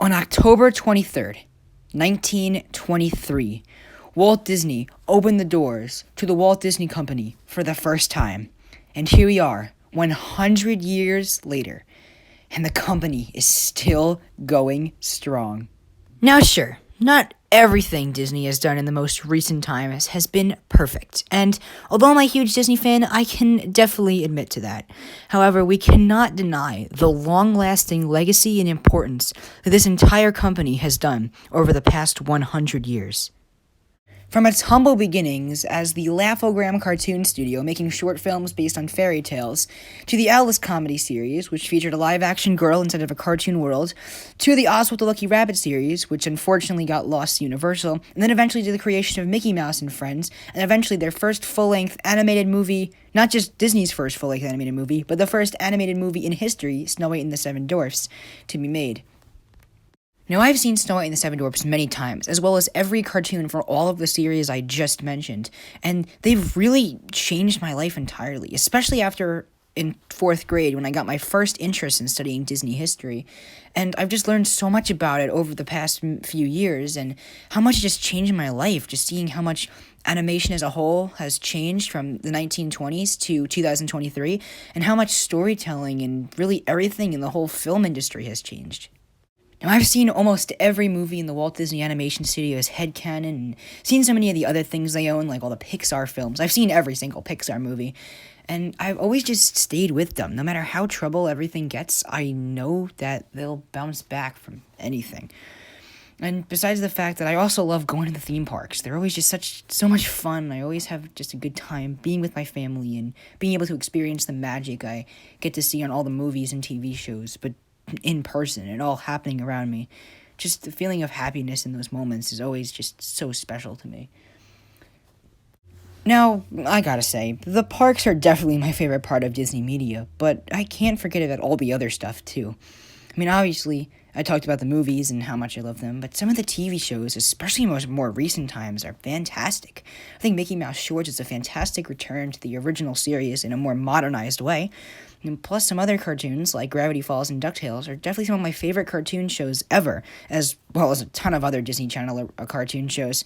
On October 23rd, 1923, Walt Disney opened the doors to the Walt Disney Company for the first time. And here we are, 100 years later, and the company is still going strong. Now, sure, not everything Disney has done in the most recent times has been perfect, and although I'm a huge Disney fan, I can definitely admit to that. However, we cannot deny the long-lasting legacy and importance that this entire company has done over the past 100 years. From its humble beginnings as the Laugh-O-Gram cartoon studio making short films based on fairy tales, to the Alice comedy series, which featured a live-action girl instead of a cartoon world, to the Oswald the Lucky Rabbit series, which unfortunately got lost to Universal, and then eventually to the creation of Mickey Mouse and Friends, and eventually their first full-length animated movie, not just Disney's first full-length animated movie, but the first animated movie in history, Snow White and the Seven Dwarfs, to be made. Now, I've seen Snow White and the Seven Dwarfs many times, as well as every cartoon for all of the series I just mentioned, and they've really changed my life entirely, especially after in 4th grade when I got my first interest in studying Disney history, and I've just learned so much about it over the past few years, and how much it just changed my life, just seeing how much animation as a whole has changed from the 1920s to 2023, and how much storytelling and really everything in the whole film industry has changed. Now, I've seen almost every movie in the Walt Disney Animation Studios headcanon, and seen so many of the other things they own, like all the Pixar films. I've seen every single Pixar movie, and I've always just stayed with them. No matter how trouble everything gets, I know that they'll bounce back from anything. And besides the fact that I also love going to the theme parks, they're always just so much fun. I always have just a good time being with my family and being able to experience the magic I get to see on all the movies and TV shows, but in person and all happening around me. Just the feeling of happiness in those moments is always just so special to me. Now, I gotta say, the parks are definitely my favorite part of Disney media, but I can't forget about all the other stuff too. I mean, obviously, I talked about the movies and how much I love them, but some of the TV shows, especially in more recent times, are fantastic. I think Mickey Mouse Shorts is a fantastic return to the original series in a more modernized way. And plus, some other cartoons, like Gravity Falls and DuckTales, are definitely some of my favorite cartoon shows ever, as well as a ton of other Disney Channel cartoon shows.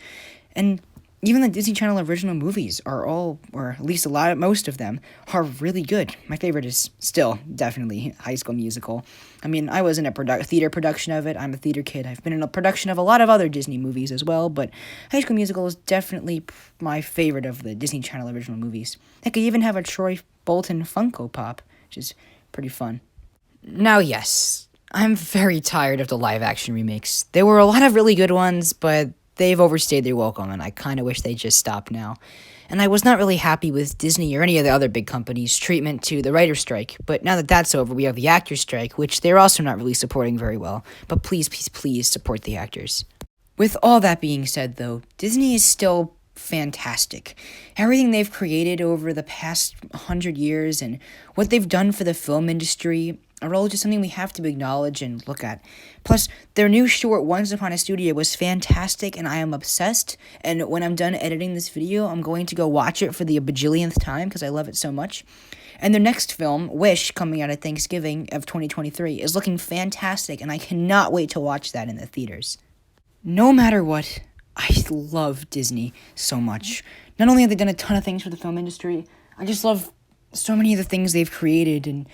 And even the Disney Channel original movies are all, or at least most of them, are really good. My favorite is still definitely High School Musical. I mean, I was in a theater production of it. I'm a theater kid. I've been in a production of a lot of other Disney movies as well, but High School Musical is definitely my favorite of the Disney Channel original movies. I could even have a Troy Bolton Funko Pop, which is pretty fun. Now, yes, I'm very tired of the live-action remakes. There were a lot of really good ones, but they've overstayed their welcome, and I kind of wish they'd just stop now. And I was not really happy with Disney or any of the other big companies' treatment to the writer's strike, but now that that's over, we have the actor's strike, which they're also not really supporting very well. But please, please, please support the actors. With all that being said, though, Disney is still fantastic. Everything they've created over the past 100 years and what they've done for the film industry are all just something we have to acknowledge and look at. Plus, their new short, Once Upon a Studio, was fantastic, and I am obsessed. And when I'm done editing this video, I'm going to go watch it for the bajillionth time because I love it so much. And their next film, Wish, coming out at Thanksgiving of 2023, is looking fantastic, and I cannot wait to watch that in the theaters. No matter what, I love Disney so much. Not only have they done a ton of things for the film industry, I just love so many of the things they've created and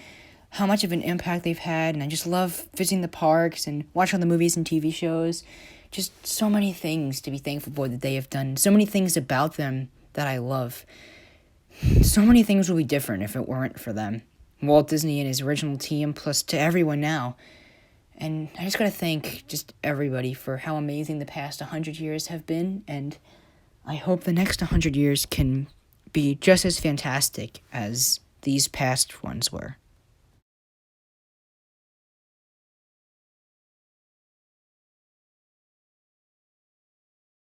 how much of an impact they've had, and I just love visiting the parks and watching all the movies and TV shows. Just so many things to be thankful for that they have done. So many things about them that I love. So many things would be different if it weren't for them. Walt Disney and his original team, plus to everyone now. And I just gotta thank just everybody for how amazing the past 100 years have been, and I hope the next 100 years can be just as fantastic as these past ones were.